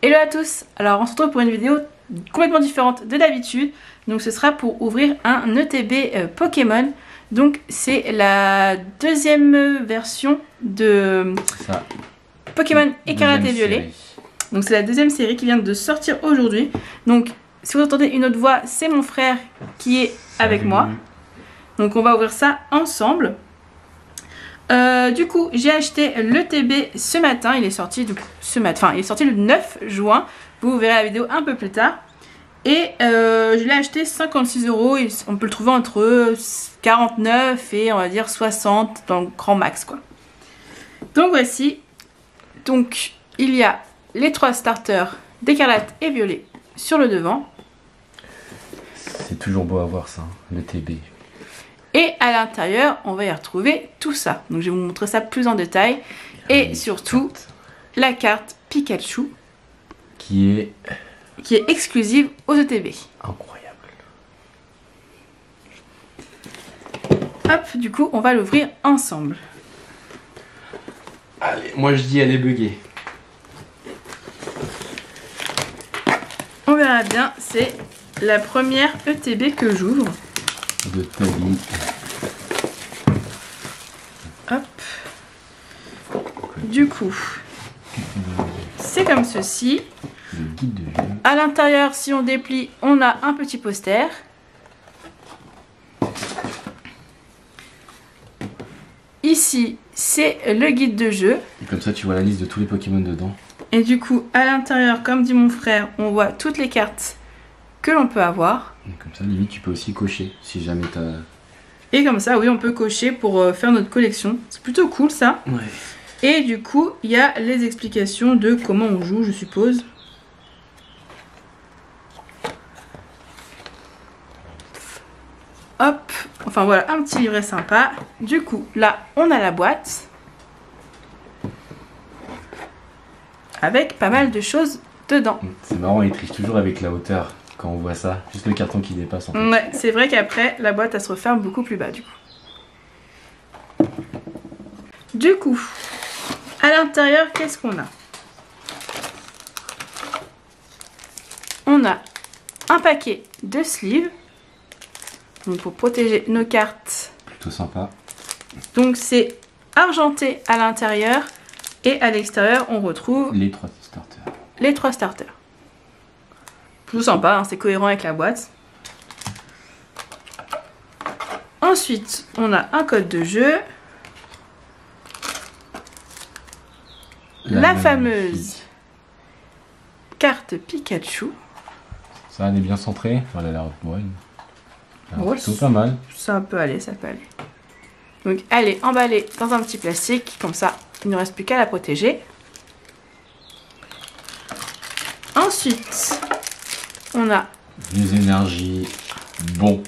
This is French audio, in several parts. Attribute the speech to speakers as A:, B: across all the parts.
A: Hello à tous. Alors on se retrouve pour une vidéo complètement différente de d'habitude. Donc ce sera pour ouvrir un ETB Pokémon. Donc c'est la deuxième version de Pokémon Écarlate et Violet. Donc c'est la deuxième série qui vient de sortir aujourd'hui. Donc si vous entendez une autre voix, c'est mon frère qui est avec moi. Donc on va ouvrir ça ensemble. Du coup, j'ai acheté l'ETB ce matin. Il est sorti il est sorti le 9 juin. Vous verrez la vidéo un peu plus tard. Et je l'ai acheté 56 €. On peut le trouver entre 49 et on va dire 60 dans le grand max quoi. Donc voici. Donc il y a les 3 starters d'Écarlate et Violet sur le devant.
B: C'est toujours beau à voir ça, l'ETB.
A: Et à l'intérieur, on va y retrouver tout ça. Donc je vais vous montrer ça plus en détail. Et surtout, la carte Pikachu.
B: Qui est
A: exclusive aux ETB.
B: Incroyable.
A: Hop, du coup, on va l'ouvrir ensemble.
B: Allez, moi je dis elle est buggée.
A: On verra bien, c'est la première ETB que j'ouvre.
B: De ta vie.
A: Hop. Du coup, c'est comme ceci.
B: Le guide de jeu.
A: À l'intérieur, si on déplie, on a un petit poster. Ici, c'est le guide de jeu.
B: Et comme ça, tu vois la liste de tous les Pokémon dedans.
A: Et du coup, à l'intérieur, comme dit mon frère, on voit toutes les cartes que l'on peut avoir.
B: Et comme ça, limite, tu peux aussi cocher si jamais t'as...
A: Et comme ça, oui, on peut cocher pour faire notre collection. C'est plutôt cool, ça.
B: Ouais.
A: Et du coup, il y a les explications de comment on joue, je suppose. Hop. Enfin, voilà, un petit livret sympa. Du coup, là, on a la boîte. Avec pas mal de choses dedans.
B: C'est marrant, il triche toujours avec la hauteur quand on voit ça. Juste le carton qui dépasse en fait.
A: Ouais, c'est vrai qu'après, la boîte, elle se referme beaucoup plus bas, du coup. Du coup, à l'intérieur, qu'est-ce qu'on a? On a un paquet de sleeves. Donc pour protéger nos cartes.
B: Plutôt sympa.
A: Donc c'est argenté à l'intérieur. Et à l'extérieur, on retrouve
B: les 3 starters.
A: Les 3 starters. Plutôt sympa, hein, c'est cohérent avec la boîte. Ensuite, on a un code de jeu. La fameuse carte Pikachu.
B: Ça, elle est bien centrée. Enfin, elle a l'air
A: Ouais,
B: plutôt pas mal.
A: Ça peut aller, ça peut aller. Donc, elle est emballée dans un petit plastique. Comme ça, il ne reste plus qu'à la protéger. Ensuite, on a
B: les énergies. Bon.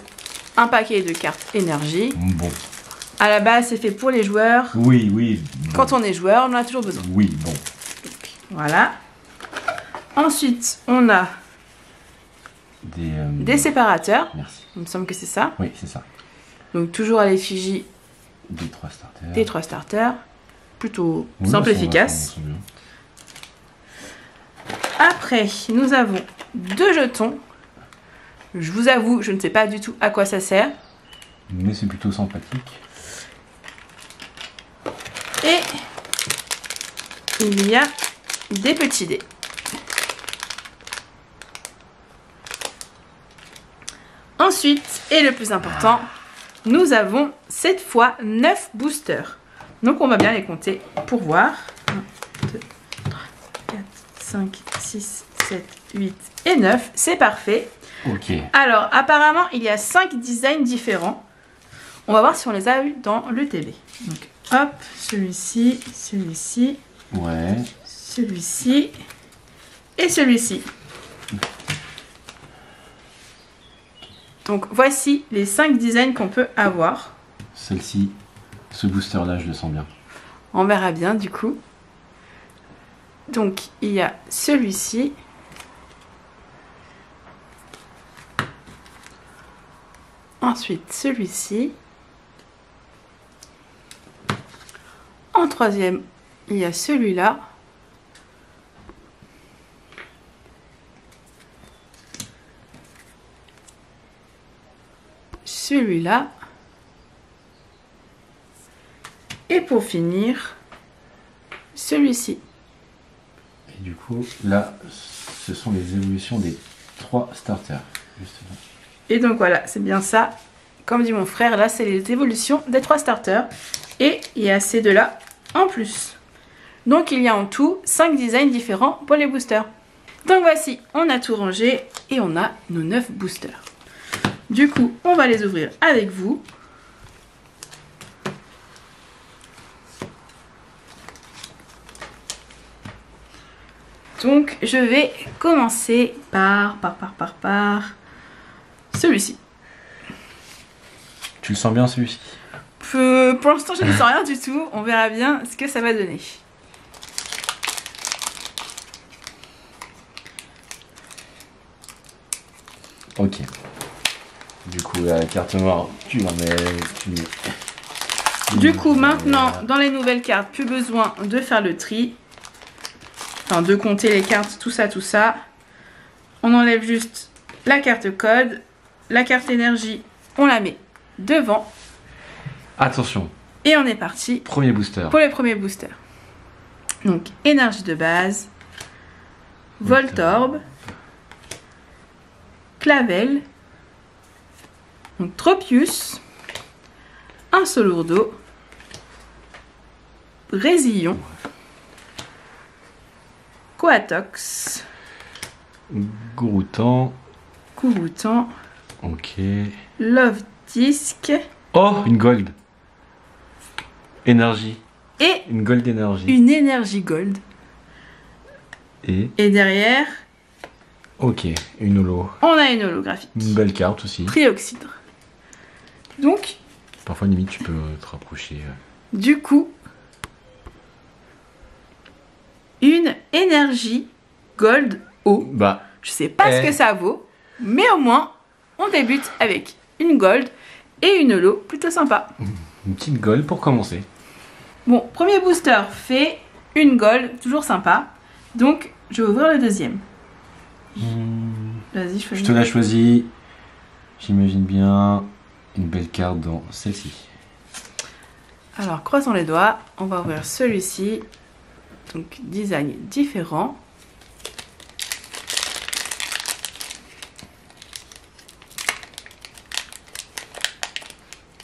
A: Un paquet de cartes énergie.
B: Bon.
A: À la base, c'est fait pour les joueurs.
B: Oui, oui. Bon.
A: Quand on est joueur, on en a toujours besoin.
B: Oui, bon.
A: Voilà. Ensuite, on a des séparateurs.
B: Merci.
A: Il me semble que c'est ça.
B: Oui, c'est ça.
A: Donc toujours à l'effigie
B: des 3 starters.
A: Des 3 starters. Plutôt simple et efficace. Après, nous avons 2 jetons. Je vous avoue, je ne sais pas du tout à quoi ça sert.
B: Mais c'est plutôt sympathique.
A: Et il y a des petits dés. Ensuite, et le plus important, nous avons cette fois 9 boosters. Donc on va bien les compter pour voir. 1, 2, 3, 4, 5, 6, 7, 8 et 9. C'est parfait.
B: Ok.
A: Alors apparemment, il y a 5 designs différents. On va voir si on les a eu dans l'ETB. Donc hop, celui-ci, celui-ci.
B: Ouais.
A: Celui-ci. Et celui-ci. Donc voici les 5 designs qu'on peut avoir.
B: Celle-ci, ce booster-là, je le sens bien.
A: On verra bien du coup. Donc il y a celui-ci. Ensuite celui-ci. En troisième, il y a celui-là. celui-là. Et pour finir, celui-ci.
B: Et du coup, là, ce sont les évolutions des 3 starters. Justement.
A: Et donc voilà, c'est bien ça. Comme dit mon frère, là, c'est les évolutions des 3 starters. Et il y a ces deux-là en plus. Donc il y a en tout 5 designs différents pour les boosters. Donc voici, on a tout rangé et on a nos 9 boosters. Du coup, on va les ouvrir avec vous. Donc je vais commencer par celui-ci.
B: Tu le sens bien celui-ci?
A: Pour l'instant, je ne sens rien du tout. On verra bien ce que ça va donner.
B: Ok. Du coup, la carte noire, tu l'enlèves.
A: Du coup, maintenant, dans les nouvelles cartes, plus besoin de faire le tri. Enfin, de compter les cartes, tout ça, tout ça. On enlève juste la carte code. La carte énergie, on la met devant.
B: Attention.
A: Et on est parti.
B: Premier booster.
A: Pour les premiers boosters. Donc, énergie de base. Voltorb. Clavel. Donc, Tropius. Un Solourdo. Brésillon. Coatox.
B: Gouroutan.
A: Couroutan.
B: Ok.
A: Love Disc.
B: Oh, une gold. Énergie.
A: Et
B: une gold énergie.
A: Une énergie gold. Et derrière.
B: Ok, une holo.
A: On a une holographique.
B: Une belle carte aussi.
A: Trioxydre. Donc.
B: Parfois, limite, tu peux te rapprocher.
A: Du coup. Une énergie gold haut.
B: Bah.
A: Je sais pas ce que ça vaut. Mais au moins, on débute avec une gold et une holo plutôt sympa.
B: Une petite gold pour commencer.
A: Bon, premier booster fait une gold, toujours sympa. Donc, je vais ouvrir le deuxième. Vas-y,
B: je te la choisis. J'imagine bien une belle carte dans celle-ci.
A: Alors, croisons les doigts. On va ouvrir celui-ci. Donc, design différent.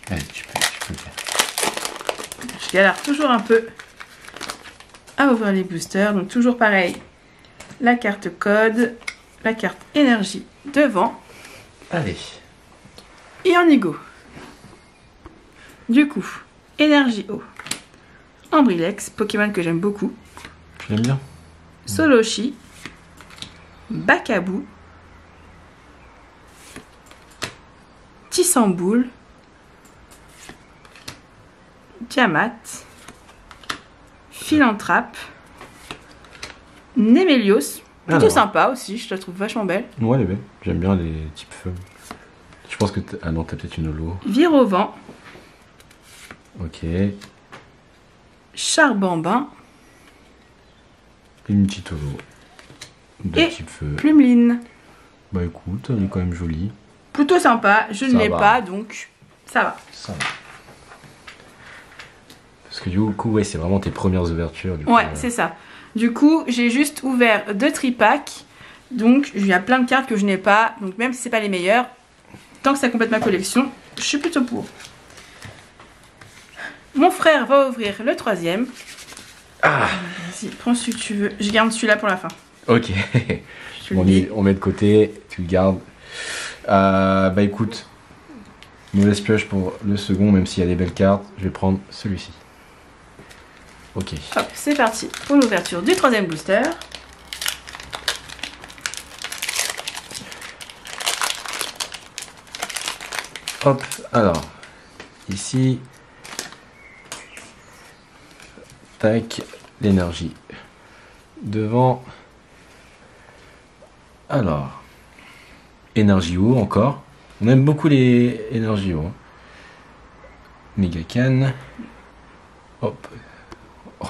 B: Allez, tu peux le faire.
A: Je galère toujours un peu à ouvrir les boosters. Donc, toujours pareil. La carte code, la carte énergie devant.
B: Allez.
A: Et on y go. Du coup, énergie eau. Ambrilex, Pokémon que j'aime beaucoup.
B: Tu l'aimes bien?
A: Soloshi. Bakabou. Tissamboul. Diamat. Philanthrape. Némélios. Plutôt sympa aussi, je la trouve vachement belle.
B: Ouais, elle est belle. J'aime bien les types feu. Je pense que ah non, t'as peut-être une holo.
A: Virovent.
B: Ok.
A: Charbambin.
B: Une petite holo. De type feu.
A: Plumeline.
B: Bah écoute, elle est quand même jolie.
A: Plutôt sympa, je ne l'ai pas, donc ça va.
B: Ça va. Parce que du coup, ouais, c'est vraiment tes premières ouvertures. Du
A: ouais,
B: coup,
A: c'est ça. Du coup, j'ai juste ouvert 2 tripacks. Donc, il y a plein de cartes que je n'ai pas. Donc, même si c'est pas les meilleures, tant que ça complète ma collection, je suis plutôt pour. Mon frère va ouvrir le 3e.
B: Ah.
A: Vas-y, prends celui que tu veux. Je garde celui-là pour la fin.
B: Ok. On met de côté, tu le gardes. Bah écoute, mauvaise pioche pour le second, même s'il y a des belles cartes. Je vais prendre celui-ci. Ok.
A: Hop, c'est parti pour l'ouverture du 3e booster.
B: Hop, alors, ici, tac, l'énergie. Devant, alors, énergie eau encore. On aime beaucoup les énergies eau. Mégacan. Hop. Oh.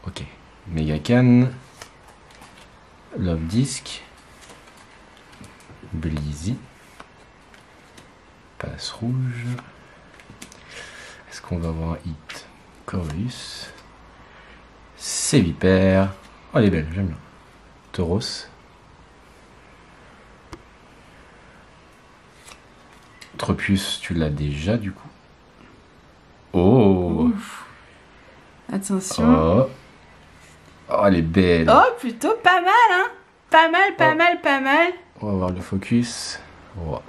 B: Ok. Mégacan. Love Disc. Blizzy. Passe rouge. Est-ce qu'on va avoir un hit? Corvus. Sévipère. Oh, elle est belle, j'aime bien. Tauros. Tropius, tu l'as déjà du coup. Oh.
A: Ouf. Attention.
B: Oh. Oh, elle est belle.
A: Oh, plutôt pas mal, hein. Pas mal, pas mal, pas mal.
B: On va voir le focus. Oh.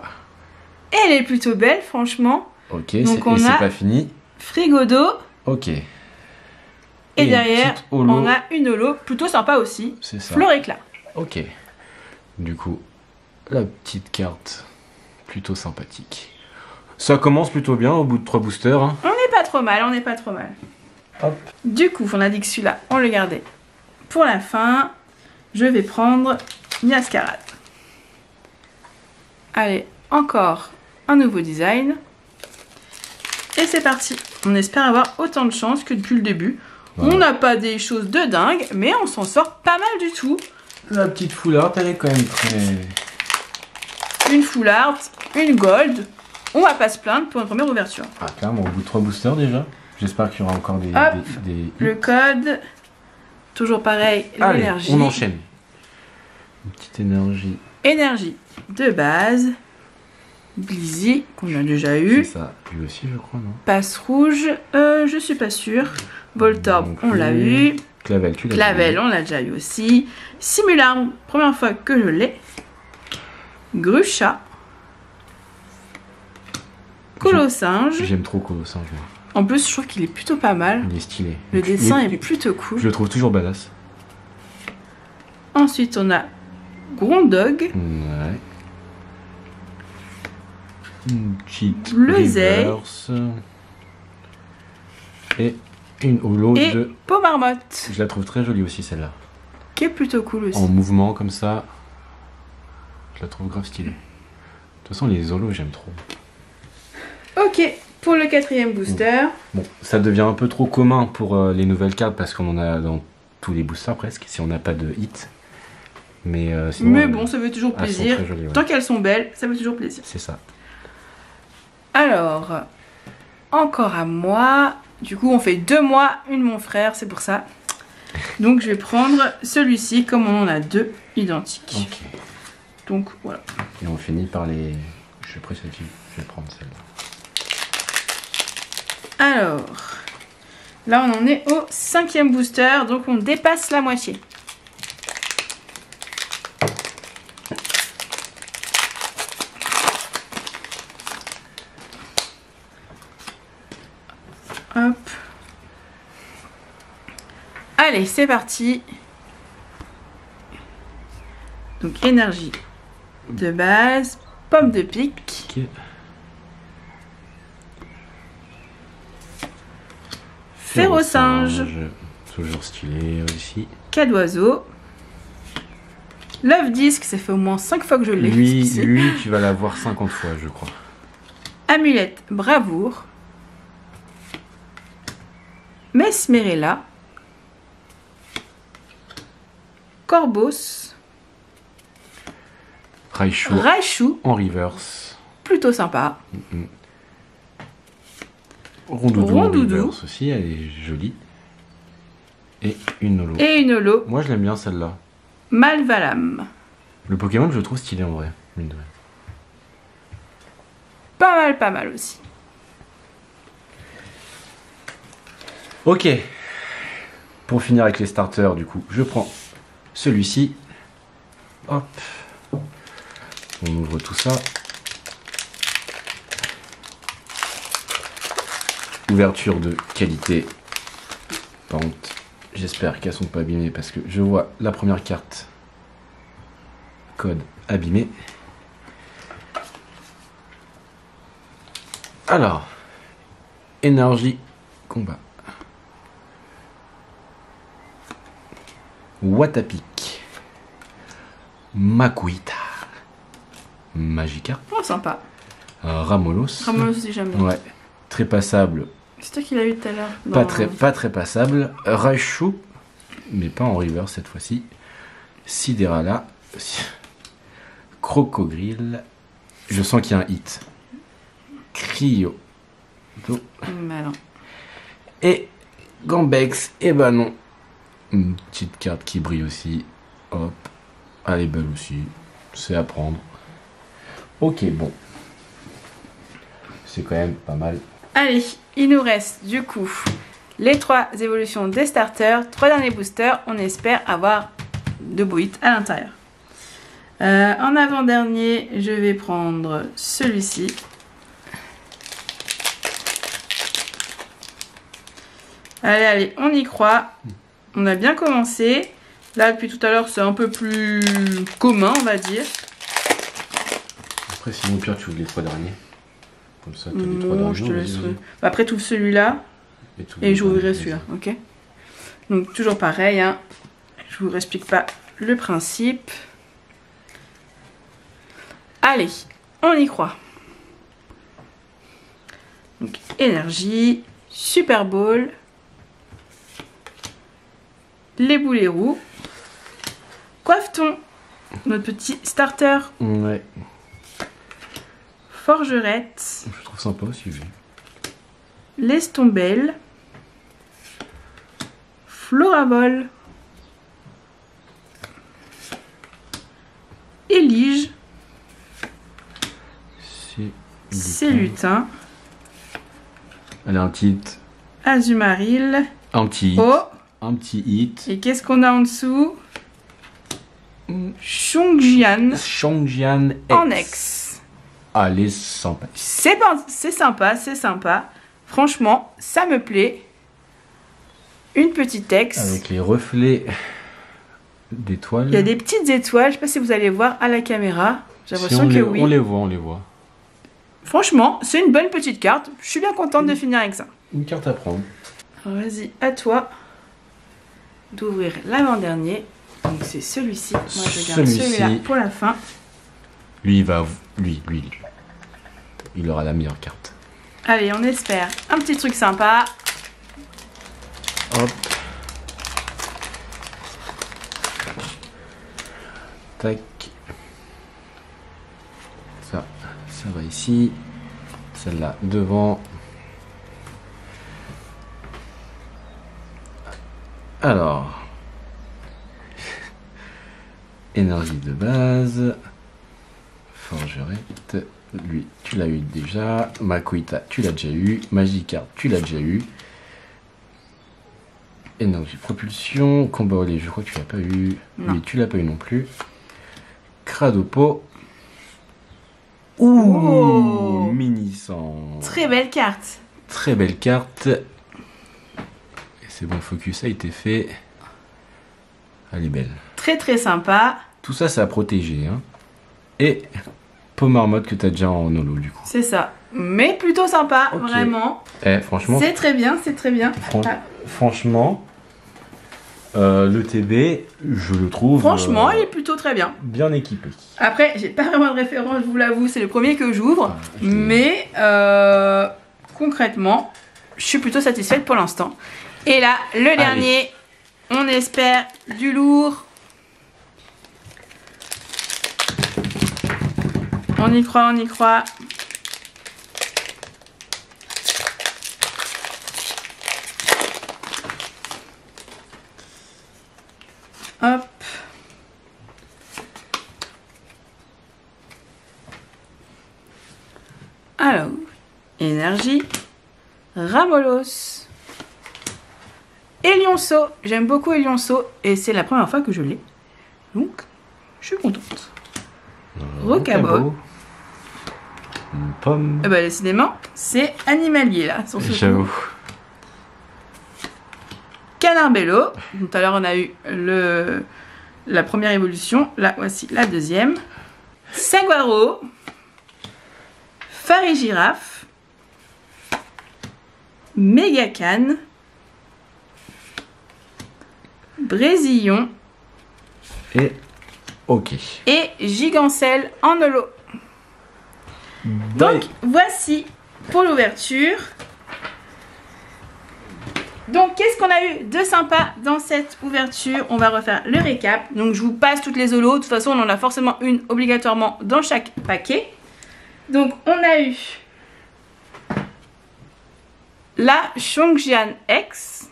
A: Elle est plutôt belle, franchement.
B: Ok,
A: donc
B: et c'est pas fini.
A: Frigo d'eau.
B: Ok.
A: Et derrière,
B: holo.
A: on a une holo plutôt sympa aussi.
B: C'est ça.
A: Fleur éclat.
B: Ok. Du coup, la petite carte plutôt sympathique. Ça commence plutôt bien au bout de 3 boosters. Hein.
A: On n'est pas trop mal, on n'est pas trop mal.
B: Hop.
A: Du coup, on a dit que celui-là, on le gardait pour la fin. Je vais prendre Niascarade. Allez, encore un nouveau design. Et c'est parti. On espère avoir autant de chance que depuis le début. Voilà. On n'a pas des choses de dingue, mais on s'en sort pas mal du tout.
B: La petite foulard, elle est quand même très...
A: Une full art, une gold. On va pas se plaindre pour une première ouverture.
B: Ah, clairement, au bout de 3 boosters déjà. J'espère qu'il y aura encore des...
A: Le code. Toujours pareil, l'énergie.
B: On enchaîne. Une petite énergie.
A: Énergie de base. Blizzy, qu'on a déjà eu.
B: C'est ça, lui aussi je crois, non?
A: Passe rouge, je suis pas sûre. Voltorb, on l'a eu.
B: Clavel, tu l'as
A: Clavel, on l'a déjà eu aussi. Simularme, première fois que je l'ai. Grucha. Colossinge.
B: J'aime trop Colossinge.
A: En plus, je trouve qu'il est plutôt pas mal.
B: Il est stylé.
A: Le dessin est plutôt cool.
B: Je le trouve toujours badass.
A: Ensuite, on a Grondog.
B: Ouais. Une petite
A: Bleuset.
B: Et une holo
A: et
B: de...
A: Pomarmotte.
B: Je la trouve très jolie aussi celle-là.
A: Qui est plutôt cool aussi.
B: En mouvement comme ça. Je la trouve grave stylée. De toute façon les holos j'aime trop.
A: Ok, pour le 4e booster.
B: Bon, ça devient un peu trop commun pour les nouvelles cartes parce qu'on en a dans tous les boosters presque, si on n'a pas de hit. Mais, sinon,
A: bon, ça fait toujours plaisir.
B: Jolies, ouais.
A: Tant qu'elles sont belles, ça fait toujours plaisir.
B: C'est ça.
A: Alors, encore à moi. Du coup, on fait 2 mois, une mon frère, c'est pour ça. Donc, je vais prendre celui-ci, comme on en a 2 identiques.
B: Ok.
A: Donc, voilà.
B: Et on finit par les... Je suis pris celle-ci, je vais prendre celle-là.
A: Alors, là, on en est au 5e booster, donc on dépasse la moitié. Hop. Allez, c'est parti. Donc, énergie de base, pomme de pique.
B: Okay.
A: Ferrosinge.
B: Toujours stylé aussi.
A: Cadoiseau. Love Disc, ça fait au moins 5 fois que je l'ai.
B: Lui, tu vas l'avoir 50 fois, je crois.
A: Amulette Bravoure. Mesmerella. Corbos. Raichu.
B: En reverse.
A: Plutôt sympa.
B: Rondoudou en reverse aussi, elle est jolie. Et une holo. Moi je l'aime bien celle-là.
A: Malvalam.
B: Le Pokémon je le trouve stylé en vrai.
A: Pas mal aussi.
B: Ok. Pour finir avec les starters du coup, je prends celui-ci. Hop. On ouvre tout ça. Ouverture de qualité. Par contre, j'espère qu'elles sont pas abîmées parce que je vois la première carte. Code abîmé. Alors, énergie combat. Watapik. Makuita. Magikarp.
A: Oh, sympa.
B: Ramolos.
A: Ramolos, si jamais.
B: Ouais. Très passable.
A: C'est toi qui l'as eu tout à l'heure.
B: Pas très passable. Raichu. Mais pas en river cette fois-ci. Sidérala. Crocodrile. Je sens qu'il y a un hit. Cryo.
A: Alors.
B: Et Gambex, et bah non. Une petite carte qui brille aussi. Hop. Elle est belle aussi. C'est à prendre. Ok, bon. C'est quand même pas mal.
A: Allez, il nous reste du coup les 3 évolutions des starters, 3 derniers boosters. On espère avoir de beaux hits à l'intérieur. En avant-dernier, je vais prendre celui-ci. Allez, on y croit. On a bien commencé. Là, depuis tout à l'heure, c'est un peu plus commun, on va dire.
B: Après, sinon, pire, tu ouvres les 3 derniers. Comme ça, tu as les 3 derniers.
A: Je te laisserai. Après, tout celui-là. Et j'ouvrirai celui-là, ok? Donc, toujours pareil, hein. Je vous explique pas le principe. Allez, on y croit. Donc, énergie, Super Bowl, les boulets roux, Coiffe-t-on, notre petit starter,
B: ouais.
A: Forgerette,
B: Je trouve sympa aussi, lui.
A: Lestombelle, Florabol, Élige, c'est lutin.
B: Elle a un titre.
A: Azumaril.
B: Un petit hit.
A: Oh.
B: Un petit hit.
A: Et qu'est-ce qu'on a en dessous? Chongjian.
B: Chongjian X.
A: En X.
B: Ah, elle est sympa.
A: C'est sympa, c'est sympa. Franchement, ça me plaît. Une petite X.
B: Avec les reflets d'étoiles.
A: Il y a des petites étoiles. Je sais pas si vous allez voir à la caméra. J'ai l'impression que oui.
B: On les voit, on les voit.
A: Franchement, c'est une bonne petite carte. Je suis bien contente de finir avec ça.
B: Une carte à prendre.
A: Alors vas-y, à toi d'ouvrir l'avant-dernier. Donc c'est celui-ci. Moi je garde celui-là pour la fin.
B: Lui, il aura la meilleure carte.
A: Allez, on espère un petit truc sympa.
B: Hop. Tac. Ça va ici. Celle-là devant. Alors. Énergie de base. Forgerette. Lui, tu l'as eu déjà. Makuita, tu l'as déjà eu. Magikarp, tu l'as déjà eu. Énergie propulsion. Combat relais, je crois que tu l'as pas eu.
A: Non.
B: Lui, tu l'as pas eu non plus. Cradopo. Ouh,
A: oh,
B: Mini-sang.
A: Très belle carte.
B: Très belle carte. Et c'est bon, le focus a été fait. Elle est belle.
A: Très très sympa.
B: Tout ça, c'est à protéger. Hein. Et Pomarmotte que tu as déjà en holo du coup.
A: C'est ça. Mais plutôt sympa,
B: okay.
A: Vraiment.
B: Franchement.
A: C'est très bien, c'est très bien.
B: Franchement, le TB, je le trouve.
A: Franchement, il est plutôt très bien.
B: Bien équipé.
A: Après, j'ai pas vraiment de référence, je vous l'avoue, c'est le premier que j'ouvre. Mais concrètement, je suis plutôt satisfaite pour l'instant. Et là, le dernier, on espère du lourd. On y croit, on y croit. Hop. Alors, énergie, Ramolos et Lionceau. J'aime beaucoup Lionceau et c'est la première fois que je l'ai. Donc, je suis contente. Rocabo.
B: Une pomme.
A: Eh ben, décidément, c'est animalier là.
B: J'avoue.
A: Canarbello. Tout à l'heure, on a eu la première évolution. Là, voici la deuxième. Saguaro. Farigiraffe. Mégacan. Brésillon.
B: Et ok.
A: Et Gigancelle en holo. Donc, voici pour l'ouverture. Donc, qu'est-ce qu'on a eu de sympa dans cette ouverture? On va refaire le récap. Donc, je vous passe toutes les holos. De toute façon, on en a forcément une obligatoirement dans chaque paquet. Donc, on a eu la Chongjian X.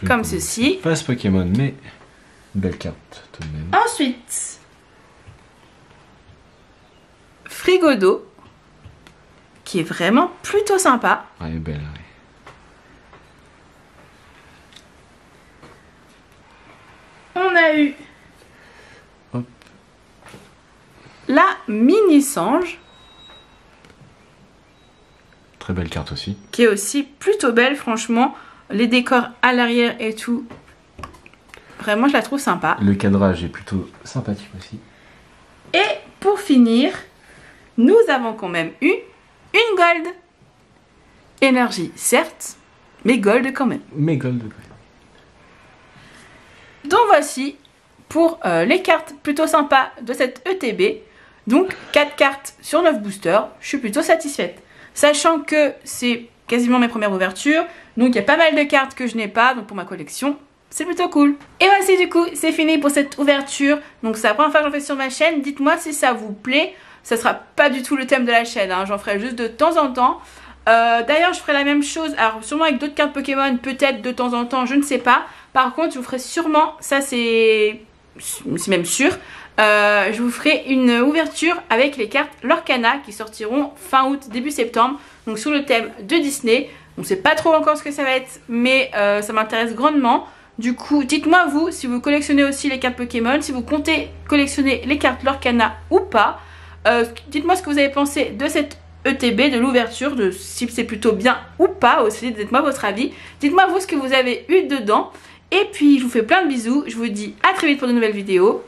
A: Comme ceci.
B: Pas ce Pokémon, mais une belle carte tout de même.
A: Ensuite, Frigodo, qui est vraiment plutôt sympa.
B: Ouais, elle est belle, ouais.
A: On a eu
B: Hop.
A: la Mini Sange,
B: Très belle carte aussi.
A: qui est aussi plutôt belle, franchement. Les décors à l'arrière et tout, vraiment je la trouve sympa.
B: Le cadrage est plutôt sympathique aussi.
A: Et pour finir, nous avons quand même eu une Gold. Énergie, certes, mais Gold quand même.
B: Mais gold.
A: Donc voici pour les cartes plutôt sympas de cette ETB. Donc 4 cartes sur 9 boosters, je suis plutôt satisfaite. Sachant que c'est quasiment mes premières ouvertures, donc il y a pas mal de cartes que je n'ai pas, donc pour ma collection, c'est plutôt cool. Et voici du coup, c'est fini pour cette ouverture. Donc c'est la première fois que j'en fais sur ma chaîne, dites-moi si ça vous plaît. Ça sera pas du tout le thème de la chaîne, hein. J'en ferai juste de temps en temps. D'ailleurs je ferai la même chose, alors sûrement avec d'autres cartes Pokémon, peut-être de temps en temps, je ne sais pas. Par contre je vous ferai sûrement, ça c'est même sûr, je vous ferai une ouverture avec les cartes Lorcana qui sortiront fin août, début septembre. Donc sous le thème de Disney. On ne sait pas trop encore ce que ça va être, mais ça m'intéresse grandement. Du coup, dites-moi vous si vous collectionnez aussi les cartes Pokémon, si vous comptez collectionner les cartes Lorcana ou pas. Dites-moi ce que vous avez pensé de cette ETB, de l'ouverture, de si c'est plutôt bien ou pas aussi. Dites-moi votre avis. Dites-moi vous ce que vous avez eu dedans. Et puis, je vous fais plein de bisous. Je vous dis à très vite pour de nouvelles vidéos.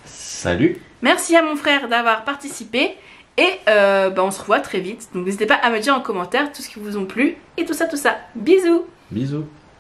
B: Salut!
A: Merci à mon frère d'avoir participé. Et on se revoit très vite. Donc n'hésitez pas à me dire en commentaire tout ce qui vous ont plu et tout ça, tout ça. Bisous!
B: Bisous!